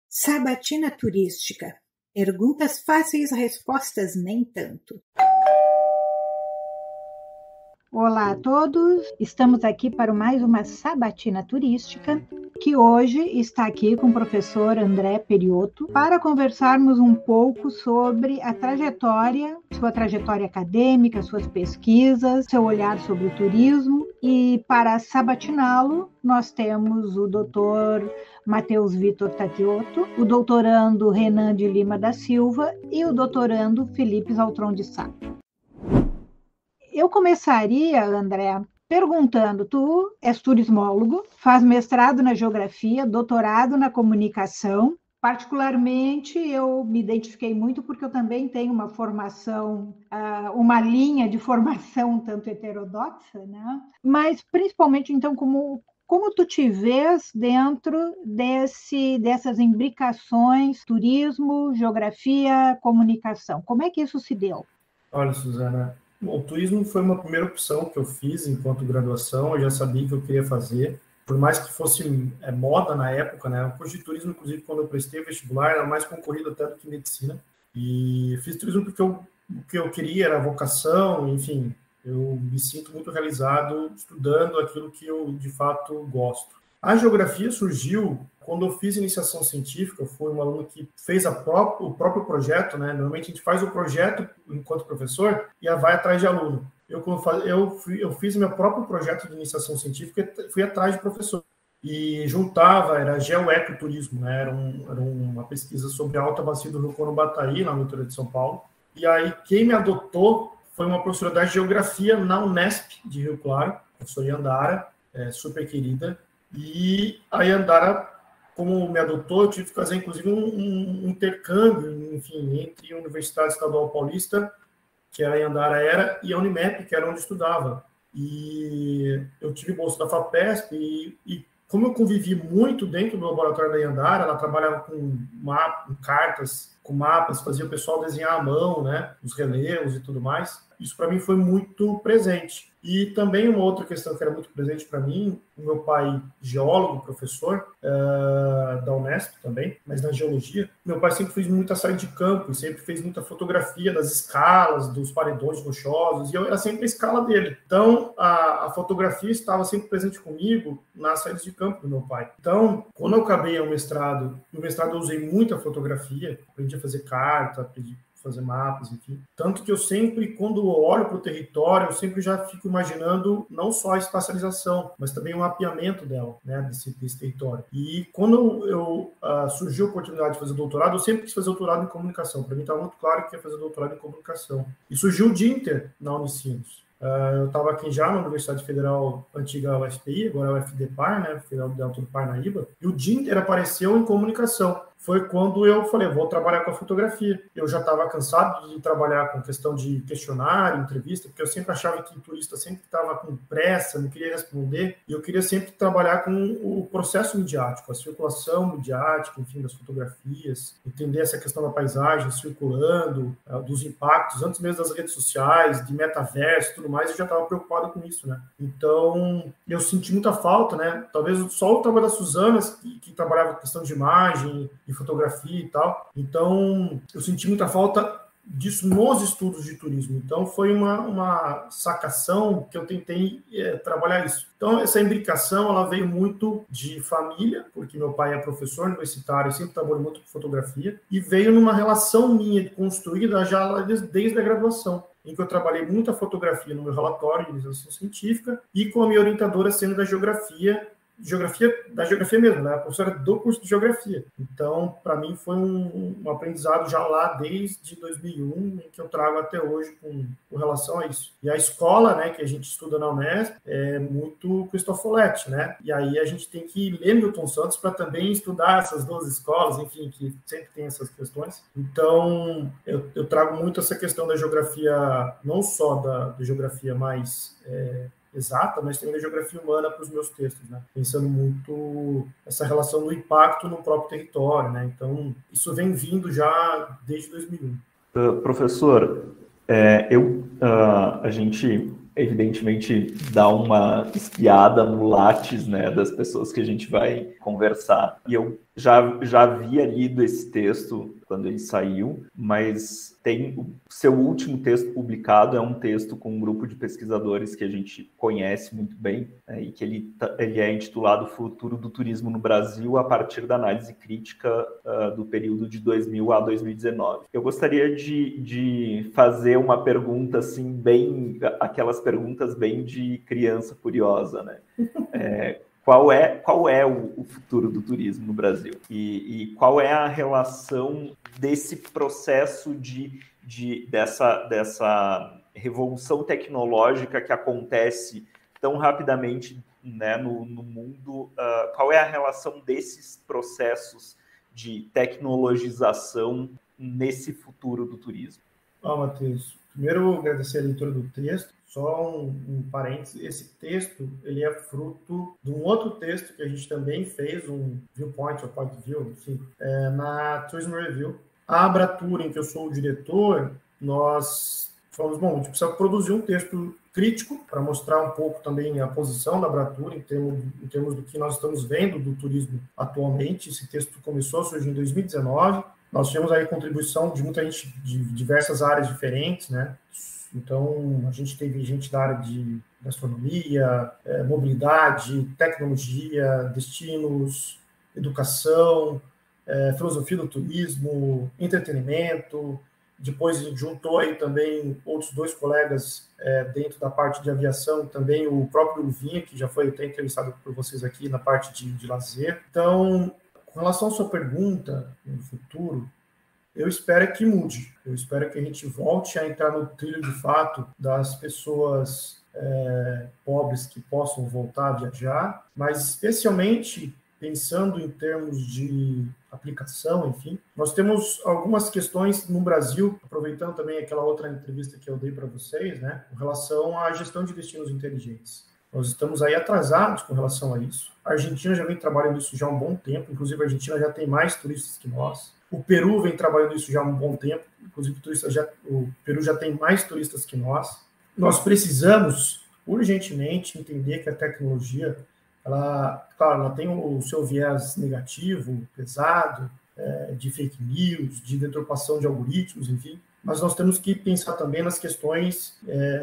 Sabatina turística. Perguntas fáceis, respostas nem tanto. Olá a todos, estamos aqui para mais uma sabatina turística, que hoje está aqui com o professor André Periotto para conversarmos um pouco sobre a trajetória, sua trajetória acadêmica, suas pesquisas, seu olhar sobre o turismo. E para sabatiná-lo, nós temos o doutor Matheus Vitor Tatiotto, o doutorando Renan de Lima da Silva e o doutorando Felipe Zaltron de Sá. Eu começaria, André, perguntando, tu és turismólogo, faz mestrado na geografia, doutorado na comunicação. Particularmente, eu me identifiquei muito porque eu também tenho uma formação, uma linha de formação um tanto heterodoxa, né? Mas principalmente, então, como tu te vês dentro dessas imbricações, turismo, geografia, comunicação? Como é que isso se deu? Olha, Suzana, o turismo foi uma primeira opção que eu fiz enquanto graduação, eu já sabia que eu queria fazer, por mais que fosse moda na época, né? O curso de turismo, inclusive, quando eu prestei vestibular, era mais concorrido até do que medicina, e fiz turismo porque o que eu queria era vocação, enfim, eu me sinto muito realizado estudando aquilo que eu, de fato, gosto. A geografia surgiu quando eu fiz iniciação científica, eu fui um aluno que fez o próprio projeto, né? Normalmente a gente faz o projeto enquanto professor e vai atrás de aluno. Eu fiz meu próprio projeto de iniciação científica e fui atrás de professor. E era geoecoturismo, né? Era uma pesquisa sobre a alta bacia do Rio Corubataí, na Unidade de São Paulo. E aí quem me adotou foi uma professora da geografia na Unesp de Rio Claro, a professora Yandara, super querida. E a Yandara, como me adotou, eu tive que fazer, inclusive, um intercâmbio, enfim, entre a Universidade Estadual Paulista, que a Yandara e a Unimep, que era onde eu estudava. E eu tive bolsa da FAPESP, e como eu convivi muito dentro do laboratório da Yandara, ela trabalhava com cartas, com mapas, fazia o pessoal desenhar à mão, né, os relevos e tudo mais. Isso para mim foi muito presente. E também uma outra questão que era muito presente para mim, o meu pai, geólogo, professor da Unesp também, mas na geologia, meu pai sempre fez muita saída de campo, sempre fez muita fotografia das escalas, dos paredões rochosos, e eu era sempre a escala dele. Então, a fotografia estava sempre presente comigo nas saídas de campo do meu pai. Então, quando eu acabei no mestrado eu usei muita fotografia, aprendi a fazer carta, aprendi fazer mapas, enfim. Tanto que eu sempre, quando eu olho para o território, eu sempre já fico imaginando não só a espacialização, mas também o mapeamento dela, né, desse território. E quando surgiu a oportunidade de fazer doutorado, eu sempre quis fazer doutorado em comunicação. Para mim estava muito claro que ia fazer doutorado em comunicação. E surgiu o Dinter na Unicinos. Eu estava aqui já na Universidade Federal, antiga UFPI, agora é UFDPAR, né, Federal de Alto do Parnaíba, e o Dinter apareceu em comunicação. Foi quando eu falei, vou trabalhar com a fotografia. Eu já estava cansado de trabalhar com questão de questionário, entrevista, porque eu sempre achava que o turista sempre estava com pressa, não queria responder, e eu queria sempre trabalhar com o processo midiático, a circulação midiática, enfim, das fotografias, entender essa questão da paisagem circulando, dos impactos, antes mesmo das redes sociais, de metaverso e tudo mais, eu já estava preocupado com isso, né? Então, eu senti muita falta, né? Talvez só o trabalho da Suzana, que trabalhava com questão de imagem, de fotografia e tal. Então, eu senti muita falta disso nos estudos de turismo. Então, foi uma sacação que eu tentei trabalhar isso. Então, essa imbricação, ela veio muito de família, porque meu pai é professor universitário, sempre trabalhou muito com fotografia, e veio numa relação minha construída já desde a graduação, em que eu trabalhei muita fotografia no meu relatório de iniciação científica e com a minha orientadora sendo da geografia mesmo, né? A professora do curso de geografia. Então, para mim, foi um aprendizado já lá desde 2001, em que eu trago até hoje com relação a isso. E a escola, né, que a gente estuda na Unesp, é muito Cristofoletti, né? E aí a gente tem que ler Milton Santos para também estudar essas duas escolas, enfim, que sempre tem essas questões. Então, eu trago muito essa questão da geografia, não só da geografia mais exata, mas também da geografia humana para os meus textos, né? Pensando muito essa relação do impacto no próprio território, né? Então, isso vem vindo já desde 2001. Professor, a gente evidentemente, dar uma espiada no Lattes, né, das pessoas que a gente vai conversar. E eu já havia lido esse texto quando ele saiu, mas tem o seu último texto publicado é um texto com um grupo de pesquisadores que a gente conhece muito bem, né, e que ele é intitulado Futuro do Turismo no Brasil a partir da análise crítica do período de 2000 a 2019. Eu gostaria de fazer uma pergunta assim, bem aquelas perguntas bem de criança curiosa, né? Qual é o futuro do turismo no Brasil? E qual é a relação desse processo dessa revolução tecnológica que acontece tão rapidamente, né, no mundo? Qual é a relação desses processos de tecnologização nesse futuro do turismo? Matheus, primeiro agradecer a leitura do texto. Só um parênteses, esse texto ele é fruto de um outro texto que a gente também fez, um viewpoint, ou point view, enfim, na Tourism Review. A Abratur, em que eu sou o diretor, nós falamos, bom, a gente precisa produzir um texto crítico para mostrar um pouco também a posição da Abratur em termos do que nós estamos vendo do turismo atualmente. Esse texto começou a surgir em 2019. Nós tivemos aí contribuição de muita gente de diversas áreas diferentes, né? Então, a gente teve gente da área de gastronomia, mobilidade, tecnologia, destinos, educação, filosofia do turismo, entretenimento. Depois juntou aí também outros 2 colegas dentro da parte de aviação, também o próprio Vinha, que já foi até entrevistado por vocês aqui na parte de lazer. Então, com relação à sua pergunta, no futuro, eu espero que mude. Eu espero que a gente volte a entrar no trilho de fato das pessoas pobres que possam voltar a viajar, mas especialmente pensando em termos de aplicação, enfim. Nós temos algumas questões no Brasil, aproveitando também aquela outra entrevista que eu dei para vocês, né, com relação à gestão de destinos inteligentes. Nós estamos aí atrasados com relação a isso. A Argentina já vem trabalhando isso já há um bom tempo, inclusive a Argentina já tem mais turistas que nós. O Peru vem trabalhando isso já há um bom tempo, inclusive o Peru já tem mais turistas que nós. Nós precisamos urgentemente entender que a tecnologia, ela tem o seu viés negativo, pesado, de fake news, de deturpação de algoritmos, enfim, mas nós temos que pensar também nas questões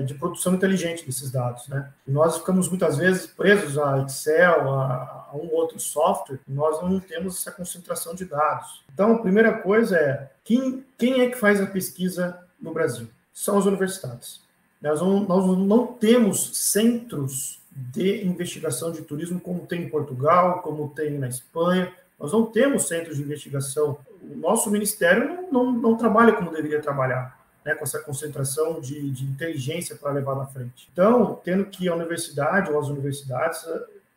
de produção inteligente desses dados, né? E nós ficamos muitas vezes presos a Excel, a um outro software, e nós não temos essa concentração de dados. Então, a primeira coisa é, quem é que faz a pesquisa no Brasil? São as universidades. Nós não temos centros de investigação de turismo como tem em Portugal, como tem na Espanha. Nós não temos centros de investigação. O nosso ministério não trabalha como deveria trabalhar, né, com essa concentração de inteligência para levar na frente. Então, tendo que a universidade ou as universidades,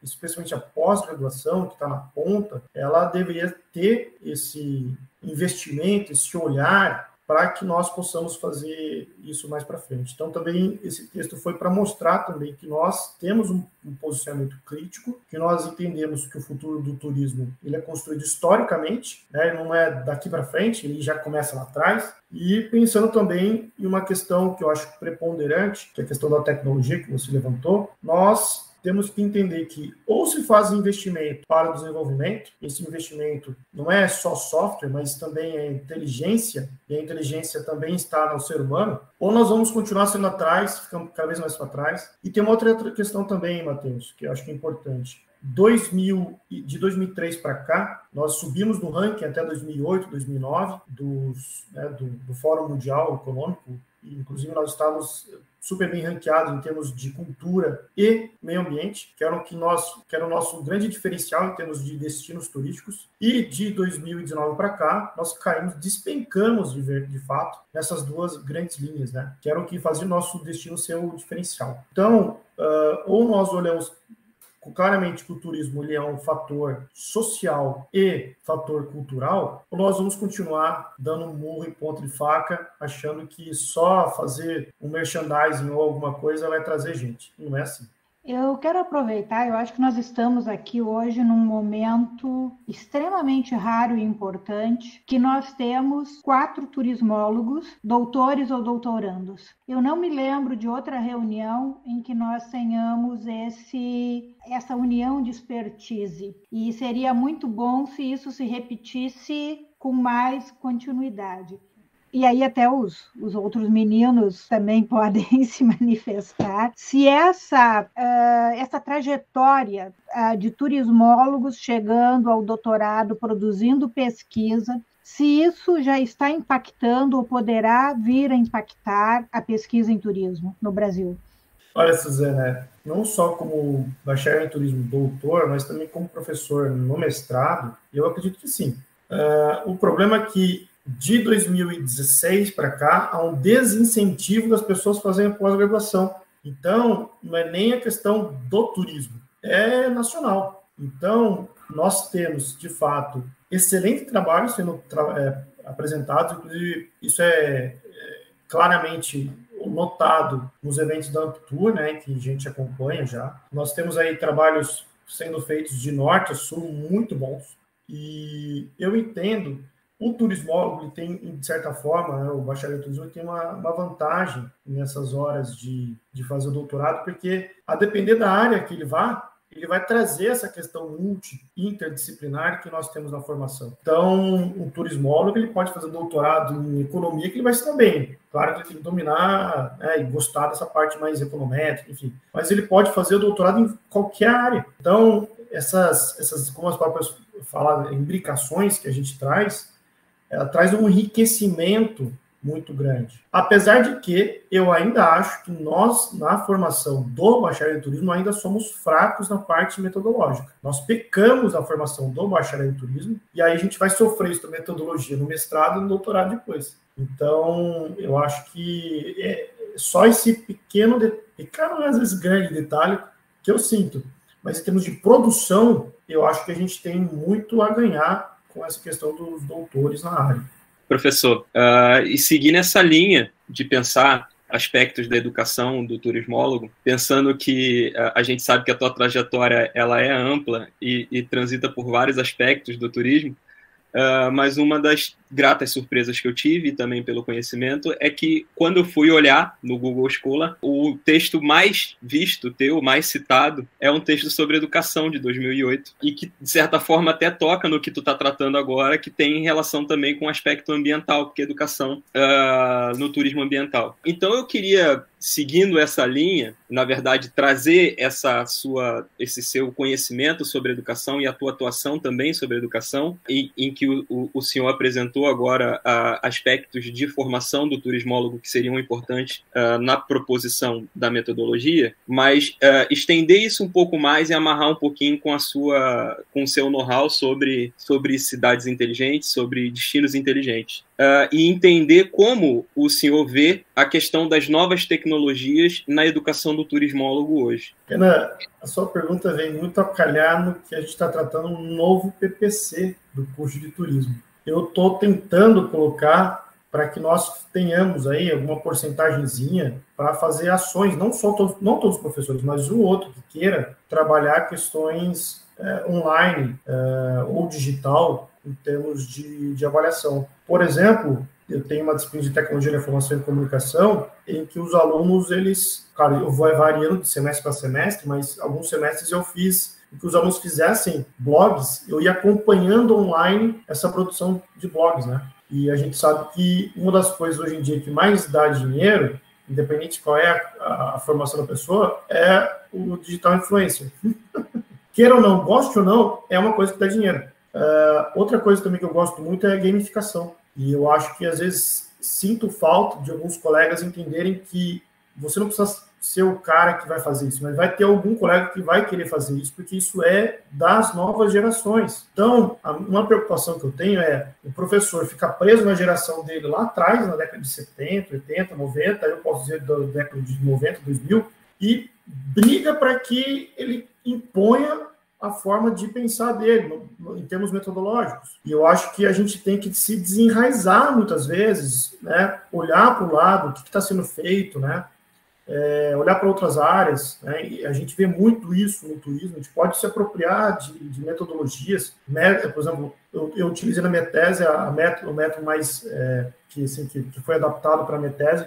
especialmente a pós-graduação, que está na ponta, ela deveria ter esse investimento, esse olhar para que nós possamos fazer isso mais para frente. Então, também, esse texto foi para mostrar também que nós temos um posicionamento crítico, que nós entendemos que o futuro do turismo ele é construído historicamente, né, não é daqui para frente, ele já começa lá atrás, e pensando também em uma questão que eu acho preponderante, que é a questão da tecnologia que você levantou, nós temos que entender que ou se faz investimento para o desenvolvimento, esse investimento não é só software, mas também é inteligência, e a inteligência também está no ser humano, ou nós vamos continuar sendo atrás, ficando cada vez mais para trás. E tem uma outra questão também, Matheus, que eu acho que é importante. De 2003 para cá, nós subimos no ranking até 2008, 2009, do Fórum Mundial Econômico, e inclusive nós estávamos super bem ranqueados em termos de cultura e meio ambiente, que era o nosso grande diferencial em termos de destinos turísticos. E de 2019 para cá, nós despencamos de fato nessas 2 grandes linhas, né? Que eram o que fazia o nosso destino ser o diferencial. Então, ou nós olhamos claramente que o turismo ele é um fator social e fator cultural, ou nós vamos continuar dando um murro em ponta de faca, achando que só fazer um merchandising ou alguma coisa vai trazer gente. Não é assim. Eu quero aproveitar, eu acho que nós estamos aqui hoje num momento extremamente raro e importante, que nós temos 4 turismólogos, doutores ou doutorandos. Eu não me lembro de outra reunião em que nós tenhamos essa união de expertise. E seria muito bom se isso se repetisse com mais continuidade. E aí até os outros meninos também podem se manifestar. Se essa trajetória de turismólogos chegando ao doutorado, produzindo pesquisa, se isso já está impactando ou poderá vir a impactar a pesquisa em turismo no Brasil. Olha, Suzana, não só como bacharel em turismo doutor, mas também como professor no mestrado, eu acredito que sim. O problema é que de 2016 para cá, há um desincentivo das pessoas fazerem a pós-graduação. Então, não é nem a questão do turismo, é nacional. Então, nós temos, de fato, excelente trabalho sendo apresentado, inclusive isso é claramente notado nos eventos da Amptour, né, que a gente acompanha já. Nós temos aí trabalhos sendo feitos de norte a sul muito bons, e eu entendo. O turismólogo ele tem, de certa forma, né, o bacharel em turismo tem uma vantagem nessas horas de fazer o doutorado, porque, a depender da área que ele vai trazer essa questão interdisciplinar que nós temos na formação. Então, o turismólogo ele pode fazer doutorado em economia, que ele vai se dar bem. Claro que ele tem que dominar, né, e gostar dessa parte mais econométrica, enfim. Mas ele pode fazer o doutorado em qualquer área. Então, essas como as próprias falam, imbricações que a gente traz, ela traz um enriquecimento muito grande. Apesar de que eu ainda acho que nós, na formação do bacharel em turismo, ainda somos fracos na parte metodológica. Nós pecamos na formação do bacharel em turismo, e aí a gente vai sofrer isso da metodologia no mestrado e no doutorado depois. Então, eu acho que é só esse pequeno, às vezes grande detalhe que eu sinto. Mas em termos de produção, eu acho que a gente tem muito a ganhar com essa questão dos doutores na área. Professor, e seguir nessa linha de pensar aspectos da educação do turismólogo, pensando que a gente sabe que a tua trajetória ela é ampla e transita por vários aspectos do turismo, mas uma das gratas surpresas que eu tive, também pelo conhecimento, é que quando eu fui olhar no Google Scholar, o texto mais visto teu, mais citado, é um texto sobre educação de 2008, e que, de certa forma, até toca no que tu está tratando agora, que tem relação também com o aspecto ambiental, porque educação no turismo ambiental. Então, eu queria, seguindo essa linha, na verdade, trazer esse seu conhecimento sobre educação e a tua atuação também sobre educação, em que o senhor apresentou agora aspectos de formação do turismólogo que seriam importantes na proposição da metodologia, mas estender isso um pouco mais e amarrar um pouquinho com o seu know-how sobre cidades inteligentes, sobre destinos inteligentes. E entender como o senhor vê a questão das novas tecnologias na educação do turismólogo hoje. Renan, a sua pergunta vem muito a calhar no que a gente está tratando no novo PPC do curso de turismo. Eu estou tentando colocar para que nós tenhamos aí alguma porcentagemzinha para fazer ações, não todos os professores, mas um outro que queira trabalhar questões online ou digital em termos de avaliação. Por exemplo, eu tenho uma disciplina de tecnologia da informação e comunicação em que os alunos, claro, eu vou variando de semestre para semestre, mas alguns semestres eu fiz que os alunos fizessem blogs, eu ia acompanhando online essa produção de blogs, né? E a gente sabe que uma das coisas hoje em dia que mais dá dinheiro, independente de qual é a formação da pessoa, é o digital influencer. Queira ou não, goste ou não, é uma coisa que dá dinheiro. Outra coisa também que eu gosto muito é a gamificação. E eu acho que, às vezes, sinto falta de alguns colegas entenderem que você não precisa ser o cara que vai fazer isso, mas vai ter algum colega que vai querer fazer isso, porque isso é das novas gerações. Então, uma preocupação que eu tenho é o professor ficar preso na geração dele lá atrás, na década de 70, 80, 90, eu posso dizer da década de 90, 2000, e briga para que ele imponha a forma de pensar dele, em termos metodológicos. E eu acho que a gente tem que se desenraizar muitas vezes, né? Olhar para o lado, o que está sendo feito, né? olhar para outras áreas, né? E a gente vê muito isso no turismo, a gente pode se apropriar de metodologias, por exemplo, eu utilizei na minha tese o método mais que foi adaptado para a minha tese.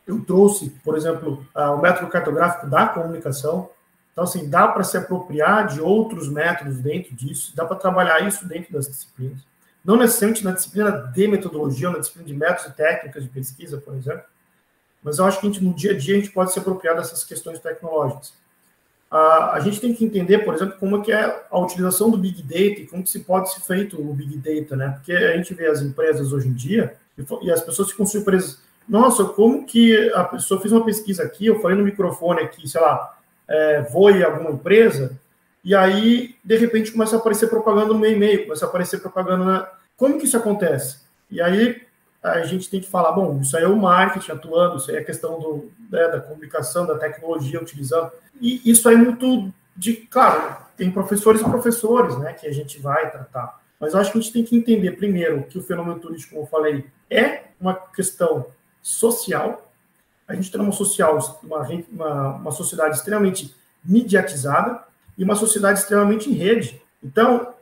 Eu trouxe, por exemplo, o método cartográfico da comunicação. Então, assim, dá para se apropriar de outros métodos dentro disso, dá para trabalhar isso dentro das disciplinas. Não necessariamente na disciplina de metodologia, ou na disciplina de métodos e técnicas de pesquisa, por exemplo, mas eu acho que no dia a dia a gente pode se apropriar dessas questões tecnológicas. A gente tem que entender, por exemplo, como é que é a utilização do Big Data e como que se pode ser feito o Big Data, né? Porque a gente vê as empresas hoje em dia e as pessoas ficam surpresas. Nossa, como que a pessoa fez uma pesquisa aqui, eu falei no microfone aqui, sei lá, vou em alguma empresa, e aí, de repente, começa a aparecer propaganda no meu e-mail, começa a aparecer propaganda Como que isso acontece? E aí, a gente tem que falar, bom, isso aí é o marketing atuando, isso aí é a questão da comunicação, da tecnologia utilizando, e isso aí é muito claro, tem professores e professores, né, que a gente vai tratar, mas eu acho que a gente tem que entender, primeiro, que o fenômeno turístico, como eu falei, é uma questão social. A gente tem uma sociedade extremamente mediatizada e uma sociedade extremamente em rede. Então,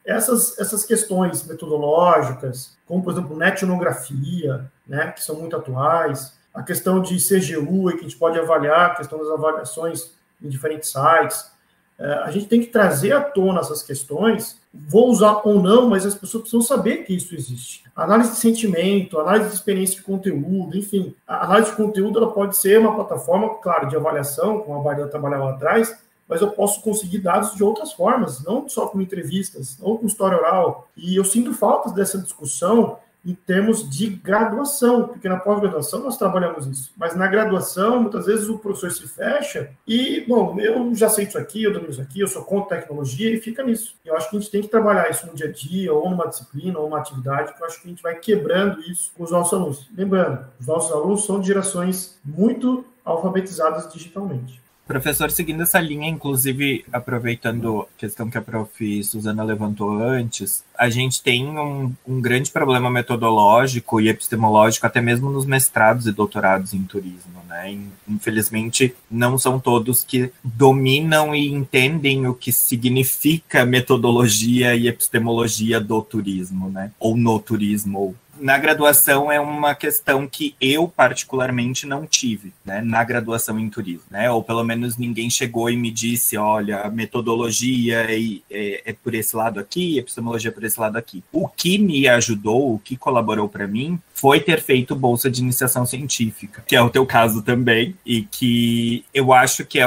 essas questões metodológicas, como, por exemplo, etnografia, né, que são muito atuais, a questão de CGU, que a gente pode avaliar, a questão das avaliações em diferentes sites, a gente tem que trazer à tona essas questões, vou usar ou não, mas as pessoas precisam saber que isso existe. Análise de sentimento, análise de experiência de conteúdo, enfim, a análise de conteúdo ela pode ser uma plataforma, claro, de avaliação, como a Bárbara trabalhava lá atrás, mas eu posso conseguir dados de outras formas, não só com entrevistas, ou com história oral. E eu sinto falta dessa discussão em termos de graduação, porque na pós-graduação nós trabalhamos isso, mas na graduação, muitas vezes o professor se fecha e, bom, eu já sei isso aqui, eu domino isso aqui, eu sou contra tecnologia e fica nisso. Eu acho que a gente tem que trabalhar isso no dia a dia, ou numa disciplina, ou uma atividade, que eu acho que a gente vai quebrando isso com os nossos alunos. Lembrando, os nossos alunos são de gerações muito alfabetizadas digitalmente. Professor, seguindo essa linha, inclusive, aproveitando a questão que a prof. Suzana levantou antes, a gente tem um grande problema metodológico e epistemológico, até mesmo nos mestrados e doutorados em turismo, né? Infelizmente, não são todos que dominam e entendem o que significa metodologia e epistemologia do turismo, né? Ou no turismo, ou na graduação é uma questão que eu particularmente não tive, né, na graduação em turismo, né, ou pelo menos ninguém chegou e me disse, olha, a metodologia é por esse lado aqui, a epistemologia é por esse lado aqui. O que me ajudou, o que colaborou para mim, foi ter feito bolsa de iniciação científica, que é o teu caso também, e que eu acho que é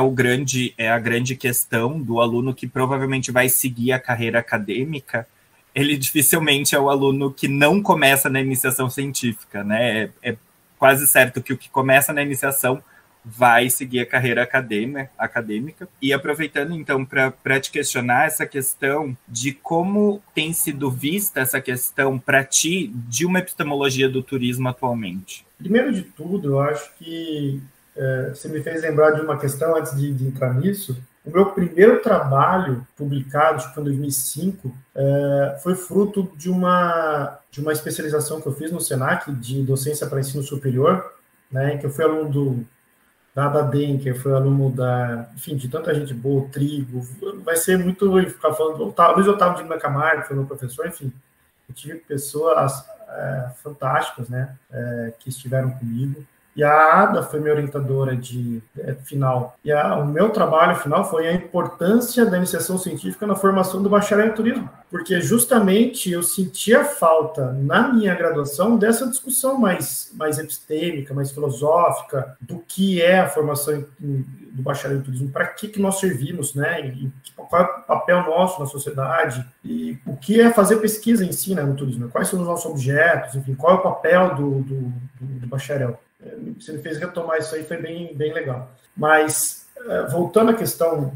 a grande questão do aluno que provavelmente vai seguir a carreira acadêmica. Ele dificilmente é o aluno que não começa na iniciação científica, né? É quase certo que o que começa na iniciação vai seguir a carreira acadêmica. E aproveitando, então, para te questionar essa questão de como tem sido vista essa questão para ti de uma epistemologia do turismo atualmente. Primeiro de tudo, eu acho que você me fez lembrar de uma questão antes de entrar nisso. O meu primeiro trabalho publicado, acho que foi em 2005, foi fruto de uma especialização que eu fiz no Senac, de docência para ensino superior, né, que eu fui aluno da Denker, fui aluno de tanta gente boa, o Trigo, vai ser muito ficar falando, Luiz Otávio de Lima Camargo, foi meu professor, enfim, eu tive pessoas fantásticas, né, que estiveram comigo. E a Ada foi minha orientadora de final. E o meu trabalho final foi a importância da iniciação científica na formação do bacharel em turismo. Porque justamente eu sentia falta, na minha graduação, dessa discussão mais epistêmica, mais filosófica, do que é a formação do bacharel em turismo, para que nós servimos, né? E qual é o papel nosso na sociedade, e o que é fazer pesquisa em si, né, no turismo, quais são os nossos objetos, enfim, qual é o papel do bacharel. Você me fez retomar isso aí, foi bem, bem legal. Mas, voltando à questão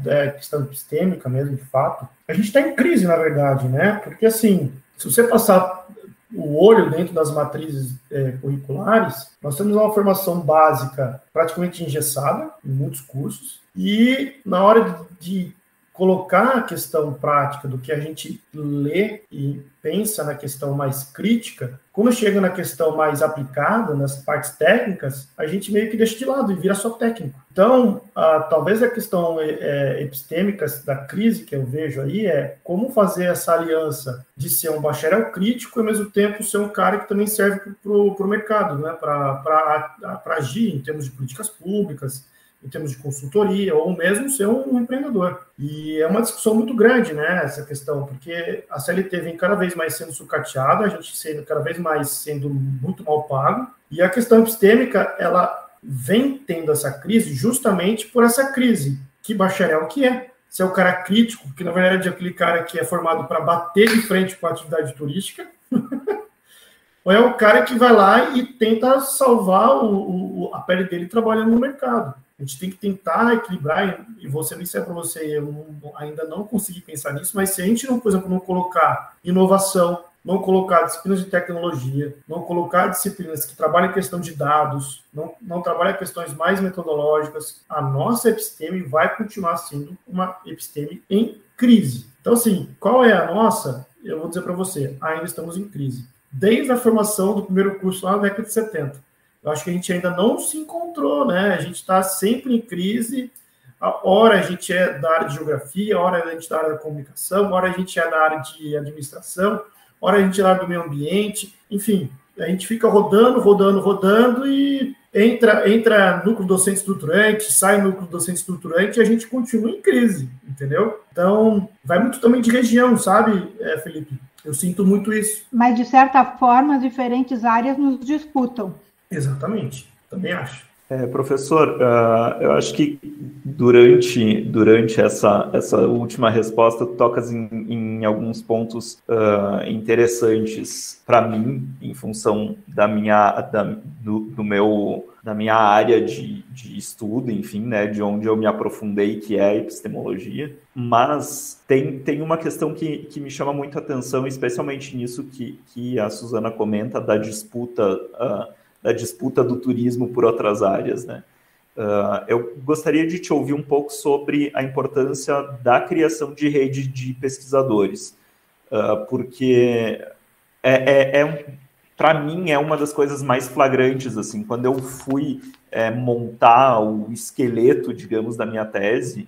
epistêmica mesmo, de fato, a gente está em crise, na verdade, né? Porque, assim, se você passar o olho dentro das matrizes curriculares, nós temos uma formação básica praticamente engessada, em muitos cursos, e na hora de colocar a questão prática do que a gente lê e pensa na questão mais crítica, quando chega na questão mais aplicada, nas partes técnicas, a gente meio que deixa de lado e vira só técnico. Então, talvez a questão epistêmica da crise que eu vejo aí é como fazer essa aliança de ser um bacharel crítico e, ao mesmo tempo, ser um cara que também serve para o mercado, né? Para agir em termos de políticas públicas, em termos de consultoria, ou mesmo ser um empreendedor. E é uma discussão muito grande, né, essa questão, porque a CLT vem cada vez mais sendo sucateada, a gente sendo cada vez mais sendo muito mal pago, e a questão epistêmica, ela vem tendo essa crise justamente por essa crise. Que bacharel que é? Se é o cara crítico, que na verdade é aquele cara que é formado para bater de frente com a atividade turística, ou é o cara que vai lá e tenta salvar a pele dele trabalhando no mercado. A gente tem que tentar equilibrar, e vou ser sincero para você, eu ainda não consegui pensar nisso, mas se a gente não, por exemplo, não colocar inovação, não colocar disciplinas de tecnologia, não colocar disciplinas que trabalham a questão de dados, não trabalham questões mais metodológicas, a nossa episteme vai continuar sendo uma episteme em crise. Então, assim, qual é a nossa? Eu vou dizer para você, ainda estamos em crise. Desde a formação do primeiro curso lá na década de 70. Eu acho que a gente ainda não se encontrou, né? A gente está sempre em crise. Ora a gente é da área de geografia, ora a gente é da área da comunicação, ora a gente é da área de administração, ora a gente é da área do meio ambiente. Enfim, a gente fica rodando e entra núcleo docente estruturante, sai núcleo docente estruturante e a gente continua em crise, entendeu? Então, vai muito também de região, sabe, Felipe? Eu sinto muito isso. Mas, de certa forma, as diferentes áreas nos disputam. Exatamente, também acho. Professor, eu acho que durante essa última resposta, tu tocas em alguns pontos interessantes para mim, em função da minha área de estudo, enfim, né, de onde eu me aprofundei, que é a epistemologia. Mas tem uma questão que me chama muito a atenção, especialmente nisso que a Suzana comenta, da disputa do turismo por outras áreas, né? Eu gostaria de te ouvir um pouco sobre a importância da criação de rede de pesquisadores, porque para mim é uma das coisas mais flagrantes, assim, quando eu fui montar o esqueleto, digamos, da minha tese,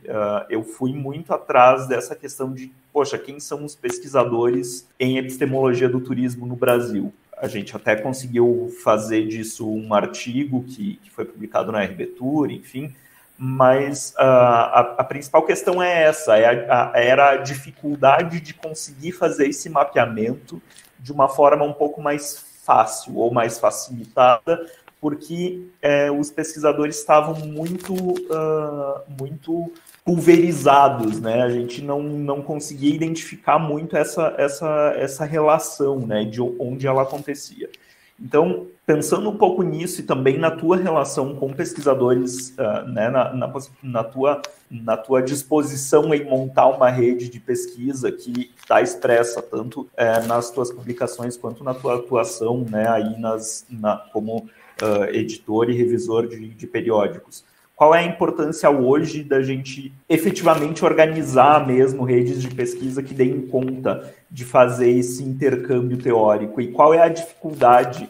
eu fui muito atrás dessa questão de, poxa, quem são os pesquisadores em epistemologia do turismo no Brasil? A gente até conseguiu fazer disso um artigo que foi publicado na RB Tour, enfim, mas a principal questão é essa, era a dificuldade de conseguir fazer esse mapeamento de uma forma um pouco mais fácil ou mais facilitada, porque os pesquisadores estavam muito pulverizados, né? A gente não conseguia identificar muito essa relação, né, de onde ela acontecia. Então, pensando um pouco nisso e também na tua relação com pesquisadores, né, na tua disposição em montar uma rede de pesquisa que está expressa tanto nas tuas publicações quanto na tua atuação, né, aí como editor e revisor de periódicos. Qual é a importância hoje da gente efetivamente organizar mesmo redes de pesquisa que deem conta de fazer esse intercâmbio teórico? E qual é a dificuldade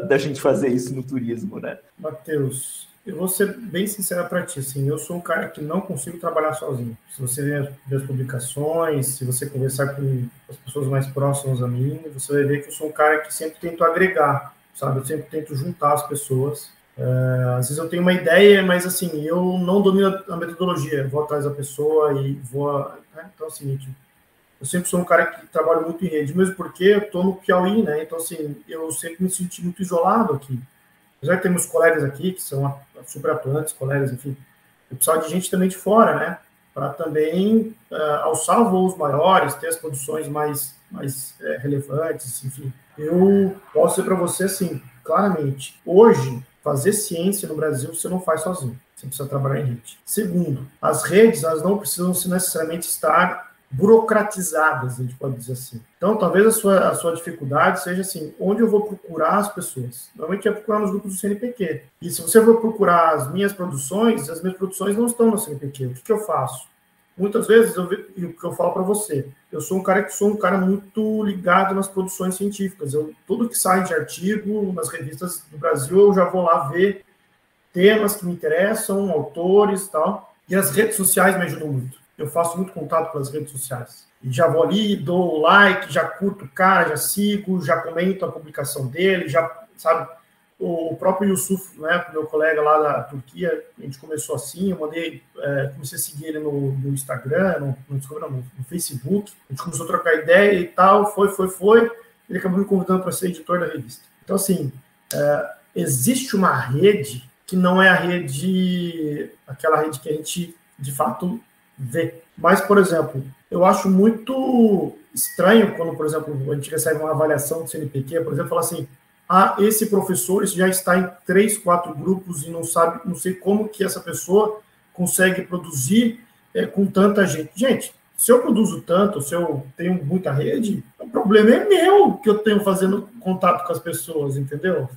da gente fazer isso no turismo, né? Matheus, eu vou ser bem sincero para ti, assim, eu sou um cara que não consigo trabalhar sozinho. Se você ver as publicações, se você conversar com as pessoas mais próximas a mim, você vai ver que eu sou um cara que sempre tento agregar, sabe? Eu sempre tento juntar as pessoas. Às vezes eu tenho uma ideia, mas assim, eu não domino a metodologia, eu vou atrás da pessoa e vou... Né? Então é o seguinte, eu sempre sou um cara que trabalha muito em rede, mesmo porque eu estou no Piauí, né? Então assim, eu sempre me senti muito isolado aqui. Apesar de ter meus colegas aqui, que são super atuantes, colegas, enfim, eu precisava de gente também de fora, né? Para também alçar voos maiores, ter as produções mais relevantes, enfim. Eu posso dizer para você, assim, claramente, hoje, fazer ciência no Brasil você não faz sozinho. Você precisa trabalhar em rede. Segundo, as redes elas não precisam necessariamente estar burocratizadas, a gente pode dizer assim. Então, talvez a sua dificuldade seja assim, onde eu vou procurar as pessoas? Normalmente é procurar nos grupos do CNPq. E se você for procurar as minhas produções não estão no CNPq. O que eu faço? muitas vezes, o que eu falo para você, eu sou um cara muito ligado nas produções científicas. Tudo que sai de artigo nas revistas do Brasil, eu já vou lá ver temas que me interessam, autores e tal. E as redes sociais me ajudam muito. Eu faço muito contato pelas redes sociais. E já vou ali, dou like, já curto o cara, já sigo, já comento a publicação dele, já, sabe... O próprio Yusuf, né, meu colega lá da Turquia, a gente começou assim, eu comecei a seguir ele no Instagram, no Facebook, a gente começou a trocar ideia e tal, foi, ele acabou me convidando para ser editor da revista. Então, assim, existe uma rede que não é aquela rede que a gente, de fato, vê. Mas, por exemplo, eu acho muito estranho quando, por exemplo, a gente recebe uma avaliação do CNPq, por exemplo, fala assim, esse professor já está em 3, 4 grupos e não sei como que essa pessoa consegue produzir com tanta gente. Gente, se eu produzo tanto, se eu tenho muita rede, o problema é meu que eu tenho fazendo contato com as pessoas, entendeu?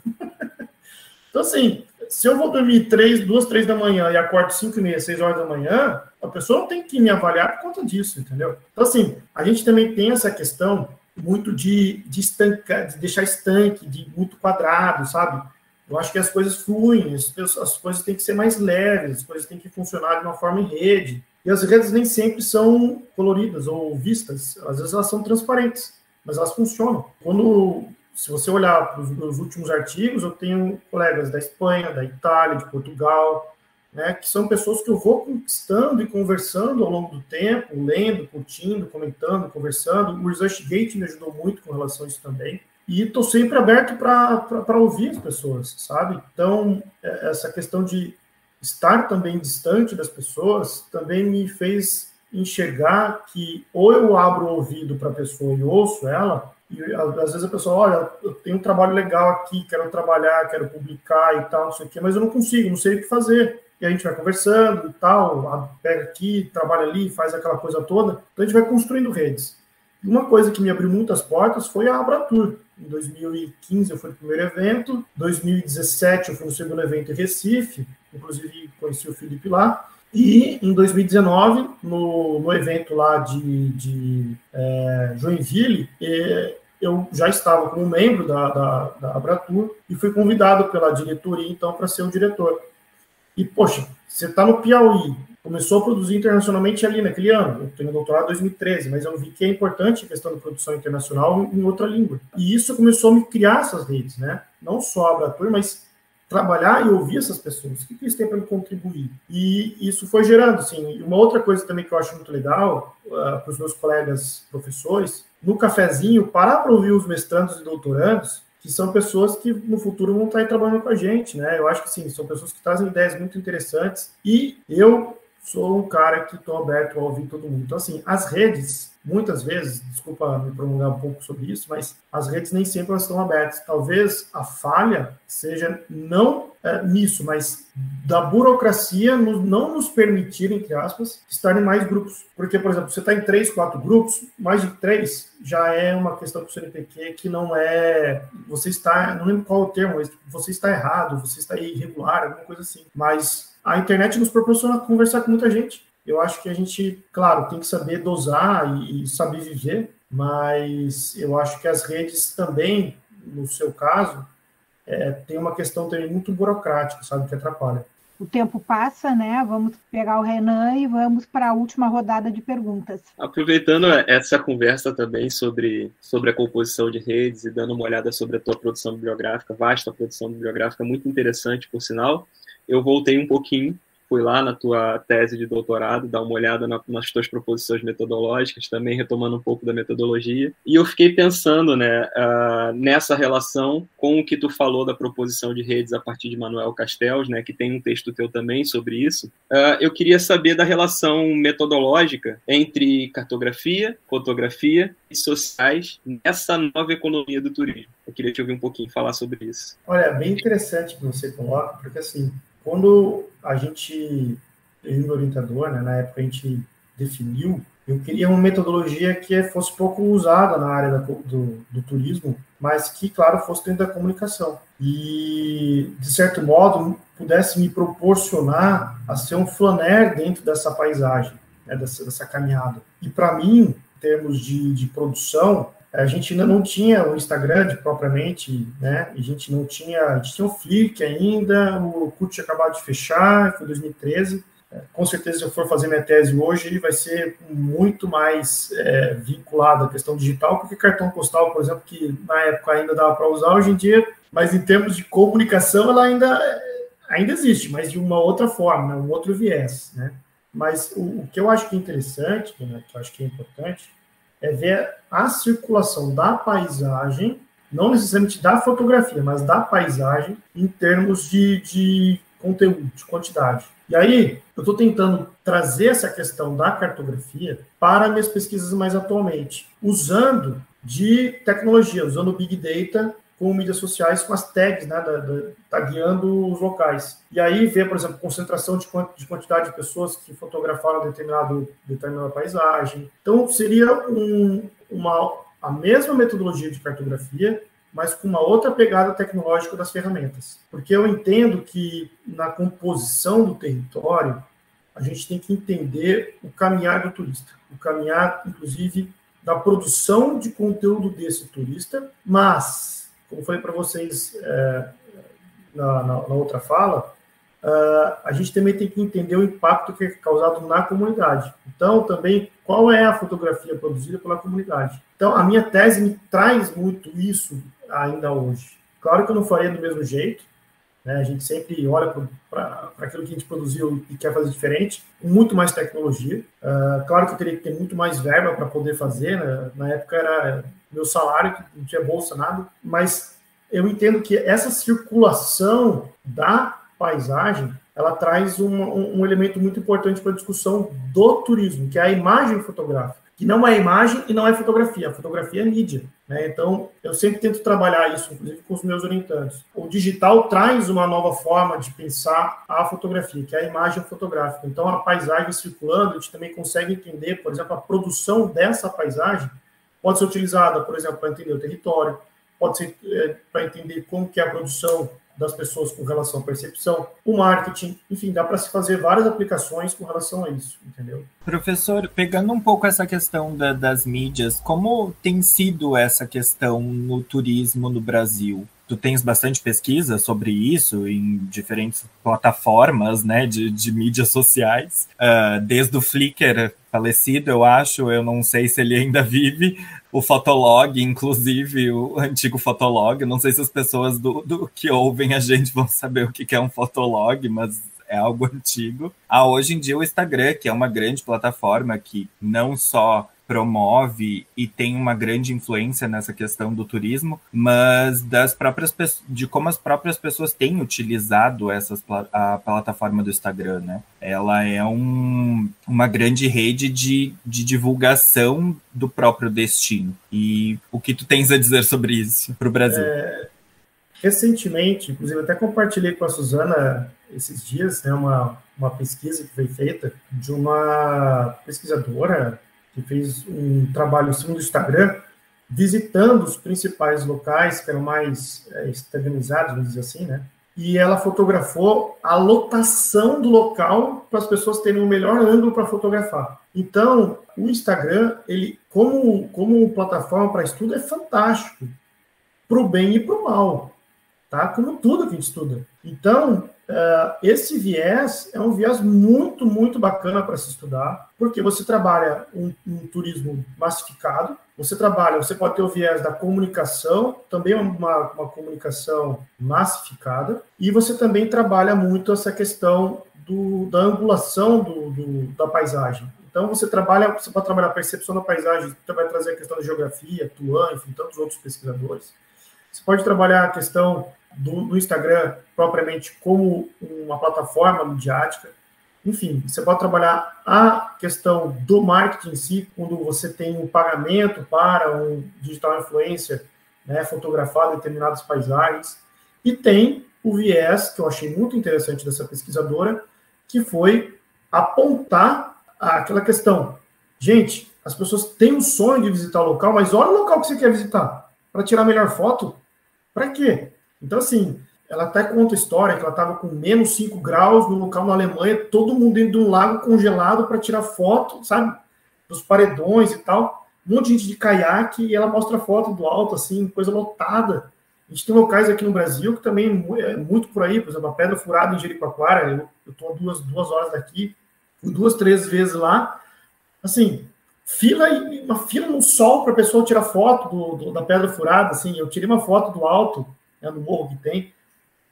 Então, assim, se eu vou dormir 2, 3 da manhã e acordo 5h30, 6 horas da manhã, a pessoa não tem que me avaliar por conta disso, entendeu? Então, assim, a gente também tem essa questão muito de estancar, de deixar estanque, de muito quadrado, sabe? Eu acho que as coisas fluem, as coisas têm que ser mais leves, as coisas têm que funcionar de uma forma em rede. E as redes nem sempre são coloridas ou vistas, às vezes elas são transparentes, mas elas funcionam. Se você olhar para os meus últimos artigos, eu tenho colegas da Espanha, da Itália, de Portugal, né, que são pessoas que eu vou conquistando e conversando ao longo do tempo, lendo, curtindo, comentando, conversando. O ResearchGate me ajudou muito com relação a isso também. E estou sempre aberto para ouvir as pessoas, sabe? Então, essa questão de estar também distante das pessoas também me fez enxergar que ou eu abro o ouvido para a pessoa e ouço ela, e às vezes a pessoa, olha, eu tenho um trabalho legal aqui, quero trabalhar, quero publicar e tal, não sei o quê, mas eu não consigo, não sei o que fazer. E a gente vai conversando e tal, pega aqui, trabalha ali, faz aquela coisa toda. Então a gente vai construindo redes. E uma coisa que me abriu muitas portas foi a Abratur. Em 2015 eu fui no primeiro evento, em 2017 eu fui no segundo evento em Recife, inclusive conheci o Felipe lá. E em 2019, no evento lá de Joinville, eu já estava como membro da Abratur e fui convidado pela diretoria, então, para ser o diretor. E, poxa, você está no Piauí, começou a produzir internacionalmente ali naquele ano. Eu tenho doutorado em 2013, mas eu vi que é importante a questão da produção internacional em outra língua. E isso começou a me criar essas redes, né? Não só a Abratur, mas trabalhar e ouvir essas pessoas. O que eles têm para me contribuir? E isso foi gerando, assim. E uma outra coisa também que eu acho muito legal para os meus colegas professores, no cafezinho, parar para ouvir os mestrandos e doutorandos, que são pessoas que no futuro vão estar aí trabalhando com a gente, né? Eu acho que sim, são pessoas que trazem ideias muito interessantes e eu sou um cara que estou aberto a ouvir todo mundo. Então, assim, as redes, muitas vezes, desculpa me prolongar um pouco sobre isso, mas as redes nem sempre elas estão abertas. Talvez a falha seja não nisso, mas da burocracia não nos permitir, entre aspas, estar em mais grupos. Porque, por exemplo, você está em 3, 4 grupos, mais de 3 já é uma questão para o CNPq que não é... Você está... Não lembro qual é o termo, mas você está errado, você está irregular, alguma coisa assim. Mas a internet nos proporciona conversar com muita gente. Eu acho que a gente, claro, tem que saber dosar e saber viver, mas eu acho que as redes também, no seu caso, tem uma questão também muito burocrática, sabe, que atrapalha. O tempo passa, né? Vamos pegar o Renan e vamos para a última rodada de perguntas. Aproveitando essa conversa também sobre a composição de redes e dando uma olhada sobre a tua produção bibliográfica, vasta produção bibliográfica, muito interessante, por sinal, eu voltei um pouquinho, fui lá na tua tese de doutorado, dar uma olhada nas tuas proposições metodológicas, também retomando um pouco da metodologia, e eu fiquei pensando, né, nessa relação com o que tu falou da proposição de redes a partir de Manuel Castells, né, que tem um texto teu também sobre isso. Eu queria saber da relação metodológica entre cartografia, fotografia e sociais nessa nova economia do turismo. Eu queria te ouvir um pouquinho falar sobre isso. Olha, bem interessante que você coloca, porque assim, quando a gente, eu e o orientador, né, na época a gente definiu, eu queria uma metodologia que fosse pouco usada na área do turismo, mas que, claro, fosse dentro da comunicação. E, de certo modo, pudesse me proporcionar a ser um flaner dentro dessa paisagem. né, dessa caminhada. E para mim, em termos de produção, a gente ainda não tinha o Instagram propriamente, né? A gente tinha o Flickr ainda, o Orkut tinha acabado de fechar, foi em 2013. Com certeza, se eu for fazer minha tese hoje, vai ser muito mais vinculado à questão digital, porque cartão postal, por exemplo, que na época ainda dava para usar, hoje em dia, mas em termos de comunicação, ela ainda existe, mas de uma outra forma, né? Um outro viés, né? Mas o que eu acho que é interessante, né, que eu acho que é importante, é ver a circulação da paisagem, não necessariamente da fotografia, mas da paisagem, em termos de conteúdo, de quantidade. E aí, eu estou tentando trazer essa questão da cartografia para minhas pesquisas mais atualmente, usando de tecnologia, usando o Big Data com mídias sociais, com as tags, né, tagueando os locais. E aí ver, por exemplo, concentração de quantidade de pessoas que fotografaram determinada paisagem. Então, seria a mesma metodologia de cartografia, mas com uma outra pegada tecnológica das ferramentas. Porque eu entendo que na composição do território, a gente tem que entender o caminhar do turista, o caminhar, inclusive, da produção de conteúdo desse turista, mas, como falei para vocês na outra fala, a gente também tem que entender o impacto que é causado na comunidade. Então, também, qual é a fotografia produzida pela comunidade? Então, a minha tese me traz muito isso ainda hoje. Claro que eu não faria do mesmo jeito, né? A gente sempre olha para aquilo que a gente produziu e quer fazer diferente, com muito mais tecnologia. Claro que eu teria que ter muito mais verba para poder fazer, né? Na época era meu salário, não tinha bolsa, nada, mas eu entendo que essa circulação da paisagem, ela traz um elemento muito importante para a discussão do turismo, que é a imagem fotográfica, que não é imagem e não é fotografia, a fotografia é mídia, né? Então, eu sempre tento trabalhar isso, inclusive com os meus orientandos. O digital traz uma nova forma de pensar a fotografia, que é a imagem fotográfica. Então, a paisagem circulando, a gente também consegue entender, por exemplo, a produção dessa paisagem pode ser utilizada, por exemplo, para entender o território, pode ser para entender como que é a produção das pessoas com relação à percepção, o marketing, enfim, dá para se fazer várias aplicações com relação a isso, entendeu? Professor, pegando um pouco essa questão das mídias, como tem sido essa questão no turismo no Brasil? Tu tens bastante pesquisa sobre isso em diferentes plataformas, né, de mídias sociais, desde o Flickr falecido, eu não sei se ele ainda vive, o Fotolog, inclusive, o antigo Fotolog, não sei se as pessoas do que ouvem a gente vão saber o que é um Fotolog, mas é algo antigo. Hoje em dia o Instagram, que é uma grande plataforma que não só promove e tem uma grande influência nessa questão do turismo, mas de como as próprias pessoas têm utilizado a plataforma do Instagram, né? Ela é uma grande rede de divulgação do próprio destino. E o que tu tens a dizer sobre isso para o Brasil? Recentemente, inclusive até compartilhei com a Suzana esses dias, né, uma pesquisa que foi feita de uma pesquisadora que fez um trabalho em cima do Instagram, visitando os principais locais que eram mais externalizados, vamos dizer assim, né? E ela fotografou a lotação do local para as pessoas terem o melhor ângulo para fotografar. Então, o Instagram, ele, como plataforma para estudo, é fantástico, para o bem e para o mal, tá? Como tudo que a gente estuda. Então, esse viés é um viés muito, muito bacana para se estudar, porque você trabalha um turismo massificado, você pode ter o viés da comunicação, também uma comunicação massificada, e você também trabalha muito essa questão da angulação da paisagem. Então, você pode trabalhar a percepção da paisagem, você vai trazer a questão da geografia, Tuan, enfim, tantos outros pesquisadores. Você pode trabalhar a questão do Instagram propriamente como uma plataforma midiática. Enfim, você pode trabalhar a questão do marketing em si, quando você tem um pagamento para um digital influencer, né, fotografar determinadas paisagens. E tem o viés, que eu achei muito interessante dessa pesquisadora, que foi apontar aquela questão. Gente, as pessoas têm um sonho de visitar o local, mas olha o local que você quer visitar. Para tirar a melhor foto? Para quê? Então, assim, ela até conta a história que ela estava com menos 5 graus no local na Alemanha, todo mundo dentro de um lago congelado para tirar foto, sabe? Dos paredões e tal. Um monte de gente de caiaque, e ela mostra foto do alto, assim, coisa lotada. A gente tem locais aqui no Brasil que também é muito por aí, por exemplo, a Pedra Furada em Jericoacoara, eu estou a 2 horas daqui, fui 2, 3 vezes lá, assim, uma fila no sol para a pessoa tirar foto da Pedra Furada, assim, eu tirei uma foto do alto, né, no morro que tem,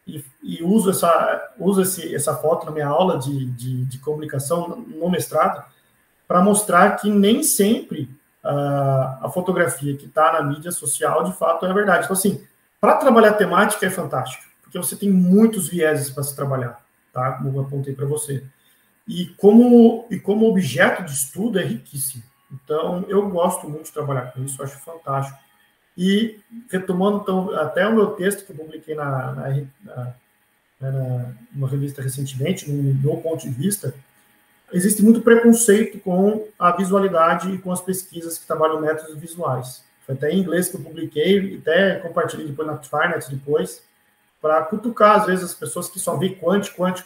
e uso essa foto na minha aula de comunicação no mestrado, para mostrar que nem sempre a fotografia que está na mídia social, de fato, é verdade. Então, assim, para trabalhar temática é fantástico, porque você tem muitos vieses para se trabalhar, tá? Como eu apontei para você. E como objeto de estudo é riquíssimo. Então, eu gosto muito de trabalhar com isso, acho fantástico. E, retomando, então, até o meu texto que eu publiquei numa revista recentemente, no meu ponto de vista, existe muito preconceito com a visualidade e com as pesquisas que trabalham métodos visuais. Foi até em inglês que eu publiquei, até compartilhei depois na Twinet depois, para cutucar, às vezes, as pessoas que só veem quant, como se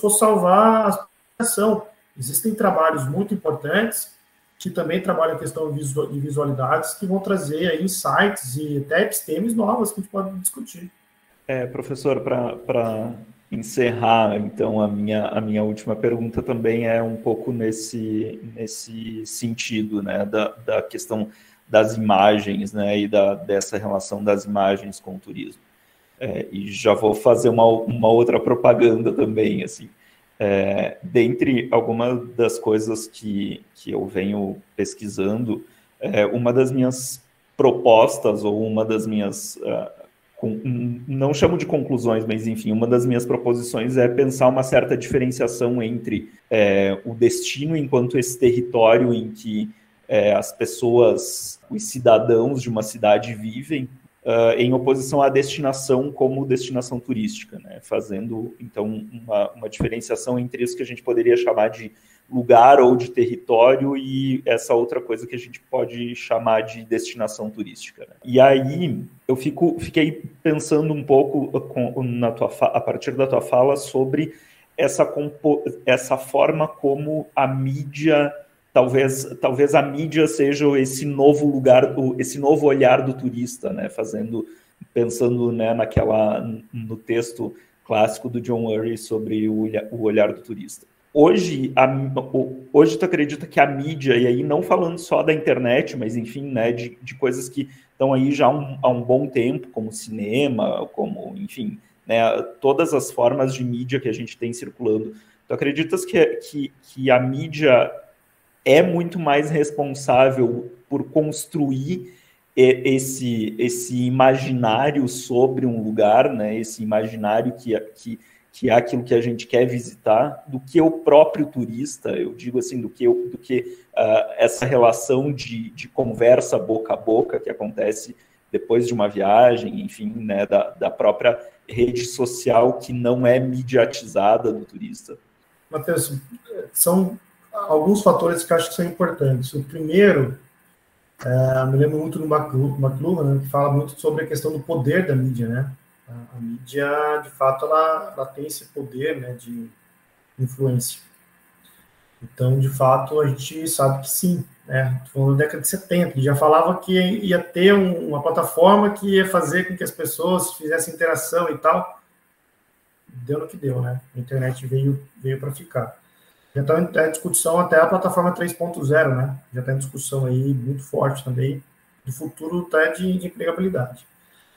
fosse salvar a aplicação. Existem trabalhos muito importantes que também trabalham a questão de visualidades, que vão trazer aí insights e até epistemes novas que a gente pode discutir. Professor, para encerrar, então, a minha última pergunta também é um pouco nesse sentido, né, da questão das imagens, né, e dessa relação das imagens com o turismo. E já vou fazer uma outra propaganda também, assim. Dentre algumas das coisas que eu venho pesquisando, uma das minhas propostas, ou uma das minhas... não chamo de conclusões, mas enfim, uma das minhas proposições é pensar uma certa diferenciação entre o destino enquanto esse território em que as pessoas, os cidadãos de uma cidade vivem, em oposição à destinação como destinação turística, né? Fazendo, então, uma diferenciação entre isso que a gente poderia chamar de lugar ou de território e essa outra coisa que a gente pode chamar de destinação turística, né? E aí eu fiquei pensando um pouco a partir da tua fala sobre essa forma como a mídia, talvez a mídia seja esse novo lugar, esse novo olhar do turista, né? Pensando, né, no texto clássico do John Murray sobre o olhar do turista. Hoje tu acredita que a mídia, e aí não falando só da internet, mas enfim, né, de coisas que estão aí já há um bom tempo, como cinema, como, enfim, né, todas as formas de mídia que a gente tem circulando, tu acreditas que a mídia é muito mais responsável por construir esse imaginário sobre um lugar, né, esse imaginário que é aquilo que a gente quer visitar, do que o próprio turista, eu digo assim, do que essa relação de conversa boca a boca que acontece depois de uma viagem, enfim, né, da própria rede social que não é mediatizada do turista. Matheus, são alguns fatores que eu acho que são importantes. O primeiro, me lembro muito do McLuhan, né, que fala muito sobre a questão do poder da mídia, né? A mídia, de fato, ela tem esse poder, né, de influência. Então, de fato, a gente sabe que sim, né? Falando da década de 70, ele já falava que ia ter uma plataforma que ia fazer com que as pessoas fizessem interação e tal. Deu no que deu, né? A internet veio para ficar. Já está em discussão até a plataforma 3.0, né? Já está em discussão aí muito forte também, do futuro até de empregabilidade.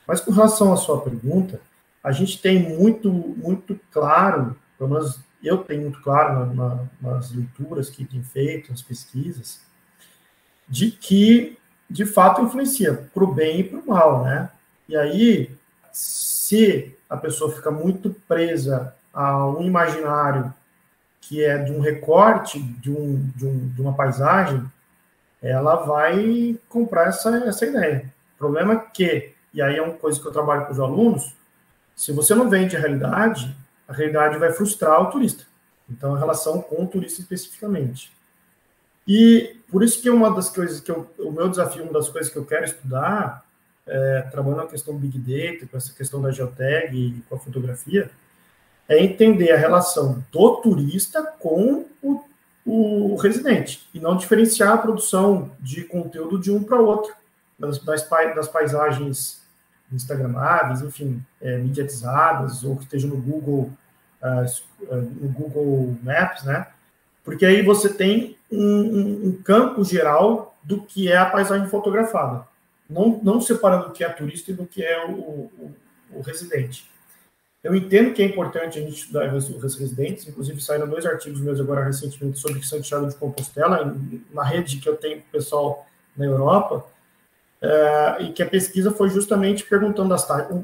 Mas com relação à sua pergunta, a gente tem muito claro, pelo menos eu tenho muito claro nas leituras que tem feito, nas pesquisas, de que, de fato, influencia para o bem e para o mal, né? E aí, se a pessoa fica muito presa a um imaginário que é de um recorte de uma paisagem, ela vai comprar essa ideia. O problema é que, e aí é uma coisa que eu trabalho com os alunos, se você não vende a realidade vai frustrar o turista. Então, a relação com o turista especificamente. E por isso que uma das coisas o meu desafio, uma das coisas que eu quero estudar trabalhando a questão do Big Data, com essa questão da geotag e com a fotografia, é entender a relação do turista com o residente, e não diferenciar a produção de conteúdo de um para outro, das paisagens instagramáveis, enfim, mediatizadas, ou que estejam no Google Maps, né? Porque aí você tem um campo geral do que é a paisagem fotografada, não separando o que é turista e do que é o residente. Eu entendo que é importante a gente estudar os residentes, inclusive saíram 2 artigos meus agora recentemente sobre Santiago de Compostela, na rede que eu tenho com o pessoal na Europa, e que a pesquisa foi justamente perguntando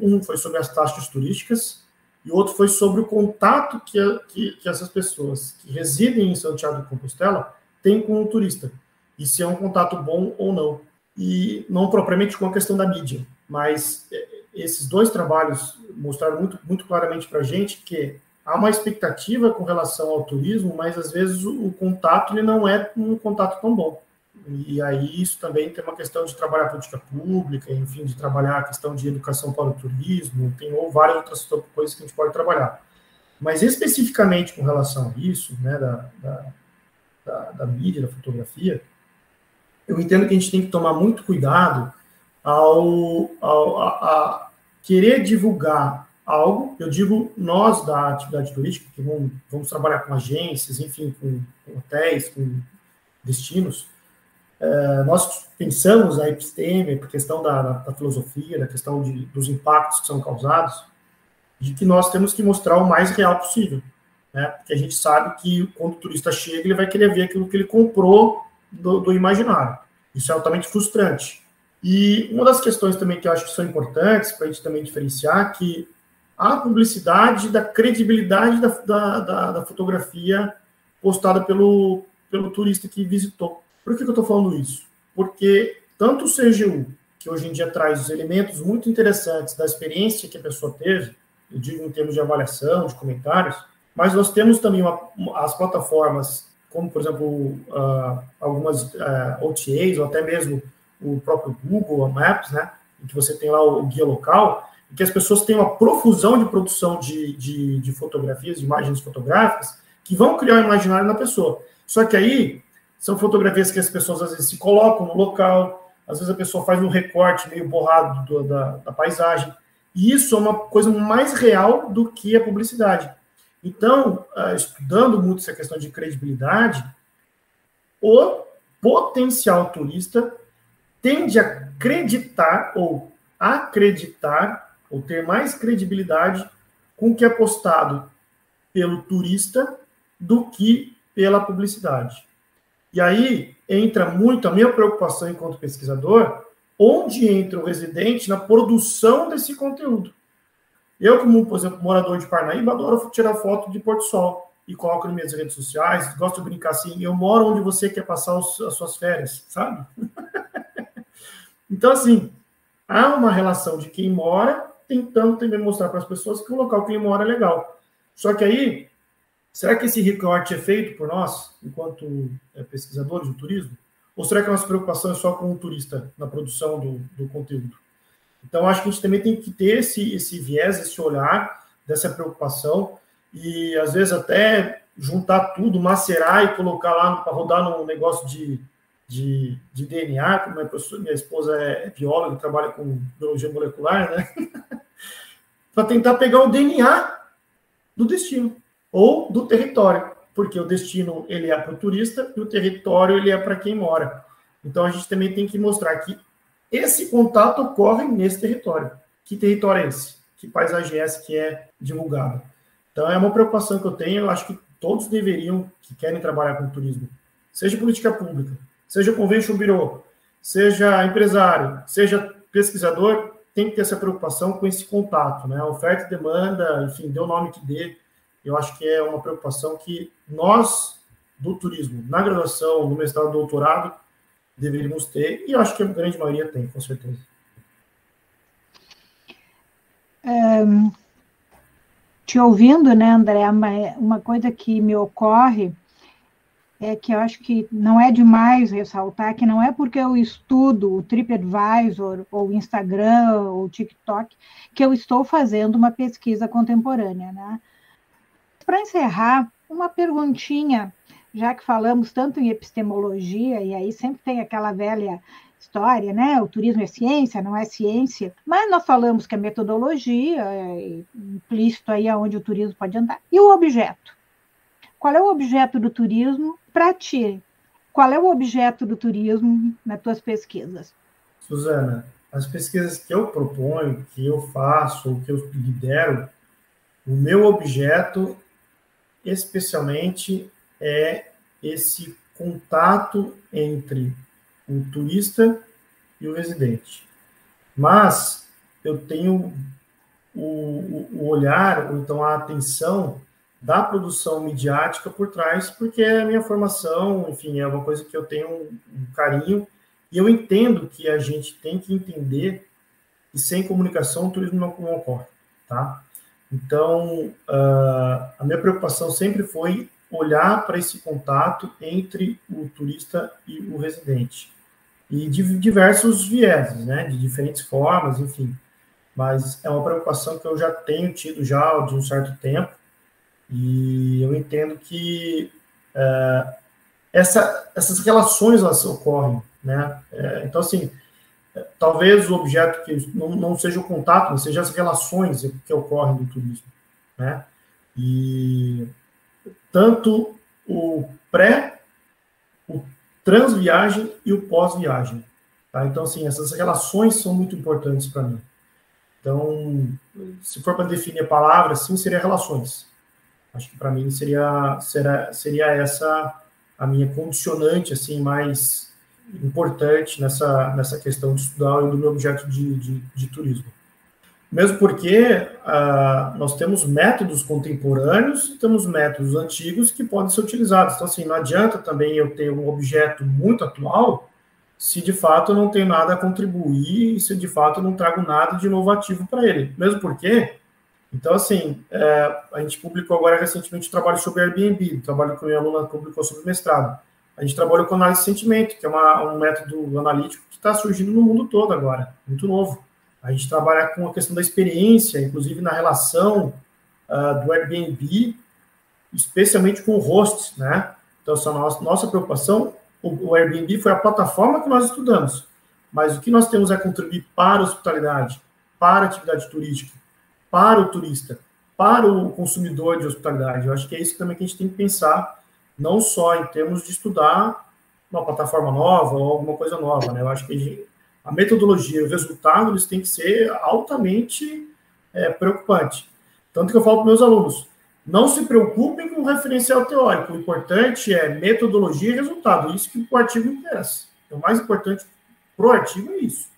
um foi sobre as taxas turísticas e o outro foi sobre o contato que essas pessoas que residem em Santiago de Compostela têm com o turista, e se é um contato bom ou não. E não propriamente com a questão da mídia, mas esses 2 trabalhos mostraram muito, muito claramente para a gente que há uma expectativa com relação ao turismo, mas às vezes o contato ele não é um contato tão bom. E aí isso também tem uma questão de trabalhar a política pública, enfim, de trabalhar a questão de educação para o turismo, tem várias outras coisas que a gente pode trabalhar. Mas especificamente com relação a isso, né, da mídia, da fotografia, eu entendo que a gente tem que tomar muito cuidado a querer divulgar algo. Eu digo nós da atividade turística, que vamos trabalhar com agências, enfim, com hotéis, com destinos. Nós pensamos a episteme, a questão da filosofia, da questão dos impactos que são causados, de que nós temos que mostrar o mais real possível, né? Porque a gente sabe que quando o turista chega, ele vai querer ver aquilo que ele comprou do imaginário. Isso é altamente frustrante. E uma das questões também que eu acho que são importantes para a gente também diferenciar que a publicidade da credibilidade da fotografia postada pelo turista que visitou. Por que eu estou falando isso? Porque tanto o CGU, que hoje em dia traz os elementos muito interessantes da experiência que a pessoa teve, eu digo em termos de avaliação, de comentários, mas nós temos também as plataformas, como, por exemplo, algumas OTAs, ou até mesmo o próprio Google Maps, né, em que você tem lá o guia local, em que as pessoas têm uma profusão de produção de fotografias, de imagens fotográficas, que vão criar um imaginário na pessoa. Só que aí, são fotografias que as pessoas, às vezes, se colocam no local, às vezes a pessoa faz um recorte meio borrado da paisagem, e isso é uma coisa mais real do que a publicidade. Então, estudando muito essa questão de credibilidade, o potencial turista tende a acreditar, ou ter mais credibilidade com o que é postado pelo turista do que pela publicidade. E aí entra muito a minha preocupação enquanto pesquisador, onde entra o residente na produção desse conteúdo. Eu, como, por exemplo, morador de Parnaíba, adoro tirar foto de Porto Sol e coloco nas minhas redes sociais, gosto de brincar assim, eu moro onde você quer passar as suas férias, sabe? Então, assim, há uma relação de quem mora tentando também mostrar para as pessoas que o local que ele mora é legal. Só que aí, será que esse recorte é feito por nós, enquanto pesquisadores do turismo? Ou será que a nossa preocupação é só com o turista na produção do conteúdo? Então, acho que a gente também tem que ter esse viés, esse olhar dessa preocupação e, às vezes, até juntar tudo, macerar e colocar lá para rodar num negócio de DNA, como minha esposa é bióloga, trabalha com biologia molecular, né? Para tentar pegar o DNA do destino ou do território, porque o destino ele é para o turista e o território ele é para quem mora. Então, a gente também tem que mostrar que esse contato ocorre nesse território. Que território é esse? Que paisagem é essa que é divulgada? Então, é uma preocupação que eu tenho. Eu acho que todos deveriam, que querem trabalhar com turismo, seja política pública, seja convention bureau, seja empresário, seja pesquisador, tem que ter essa preocupação com esse contato, né? Oferta e demanda, enfim, dê o nome que dê. Eu acho que é uma preocupação que nós, do turismo, na graduação, no mestrado, no doutorado, deveríamos ter, e eu acho que a grande maioria tem, com certeza. Te ouvindo, né, André, uma coisa que me ocorre é que eu acho que não é demais ressaltar que não é porque eu estudo o TripAdvisor, ou o Instagram, ou o TikTok, que eu estou fazendo uma pesquisa contemporânea, né? Para encerrar, uma perguntinha, já que falamos tanto em epistemologia, e aí sempre tem aquela velha história, né? O turismo é ciência, não é ciência, mas nós falamos que a metodologia é implícito aí aonde o turismo pode andar. E o objeto? Qual é o objeto do turismo para ti? Qual é o objeto do turismo nas tuas pesquisas? Suzana, as pesquisas que eu proponho, que eu faço, que eu lidero, o meu objeto especialmente é esse contato entre o turista e o residente. Mas eu tenho o olhar, ou então a atenção da produção midiática por trás, porque é a minha formação, enfim, é uma coisa que eu tenho um carinho, e eu entendo que a gente tem que entender que sem comunicação o turismo não ocorre, tá? Então, a minha preocupação sempre foi olhar para esse contato entre o turista e o residente. E de diversos vieses, né? De diferentes formas, enfim. Mas é uma preocupação que eu já tenho tido já de um certo tempo. E eu entendo que essas relações elas ocorrem, né? Então, assim, talvez o objeto que não seja o contato, mas seja as relações que ocorrem no turismo, né? E tanto o transviagem e o pós-viagem, tá? Então, assim, essas relações são muito importantes para mim. Então, se for para definir a palavra, sim, seria relações. Acho que para mim seria essa a minha condicionante assim mais importante nessa questão de estudar do meu objeto de turismo. Mesmo porque nós temos métodos contemporâneos e temos métodos antigos que podem ser utilizados. Então, assim, não adianta também eu ter um objeto muito atual se de fato eu não tenho nada a contribuir e se de fato eu não trago nada de inovativo para ele. Mesmo porque, então, assim, a gente publicou agora recentemente um trabalho sobre Airbnb, trabalho que a minha aluna publicou sobre mestrado. A gente trabalhou com análise de sentimento, que é um método analítico que está surgindo no mundo todo agora, muito novo. A gente trabalha com a questão da experiência, inclusive na relação do Airbnb, especialmente com o host, né? Então, essa nossa preocupação, o Airbnb foi a plataforma que nós estudamos, mas o que nós temos é contribuir para a hospitalidade, para a atividade turística, para o turista, para o consumidor de hospitalidade. Eu acho que é isso também que a gente tem que pensar, não só em termos de estudar uma plataforma nova ou alguma coisa nova, né? Eu acho que a metodologia, o resultado, eles têm que ser altamente preocupante. Tanto que eu falo para meus alunos, não se preocupem com o referencial teórico, o importante é metodologia e resultado, isso que o artigo interessa. O mais importante para o artigo é isso.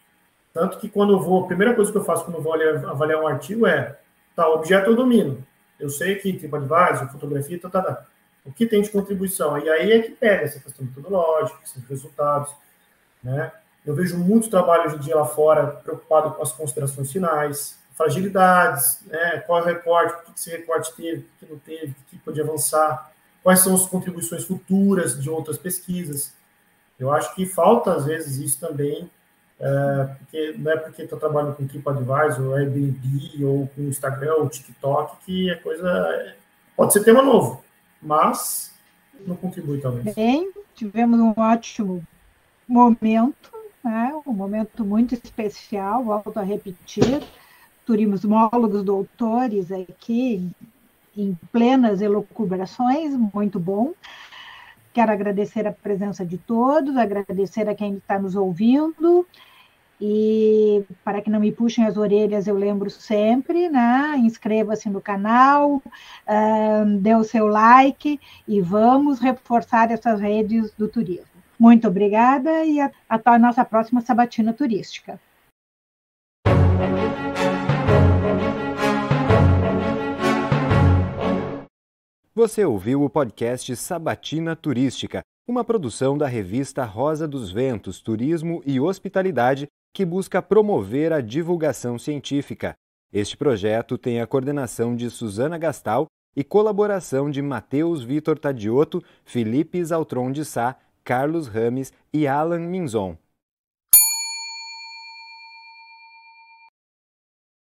Tanto que quando eu vou, a primeira coisa que eu faço quando eu vou avaliar um artigo é, tá, o objeto eu domino. Eu sei que TripAdvisor, fotografia, o que tem de contribuição? E aí é que pega essa questão metodológica, esses resultados, né? Eu vejo muito trabalho hoje em dia lá fora preocupado com as considerações finais, fragilidades, né? Qual é o recorte, o que esse recorte teve, o que não teve, o que pode avançar, quais são as contribuições futuras de outras pesquisas. Eu acho que falta, às vezes, isso também, porque não é porque está trabalhando com TripAdvisor, ou Airbnb, ou com Instagram, ou TikTok, que a coisa pode ser tema novo, mas não contribui, talvez. Bem, tivemos um ótimo momento, né? Um momento muito especial, volto a repetir, turismólogos doutores aqui em plenas elucubrações, muito bom. Quero agradecer a presença de todos, agradecer a quem está nos ouvindo, e para que não me puxem as orelhas, eu lembro sempre, né? Inscreva-se no canal, dê o seu like e vamos reforçar essas redes do turismo. Muito obrigada e até a nossa próxima sabatina turística. Você ouviu o podcast Sabatina Turística, uma produção da revista Rosa dos Ventos, Turismo e Hospitalidade, que busca promover a divulgação científica. Este projeto tem a coordenação de Suzana Gastal e colaboração de Matheus Vitor Tadiotto, Felipe Zaltron de Sá, Carlos Rames e Alan Minzon.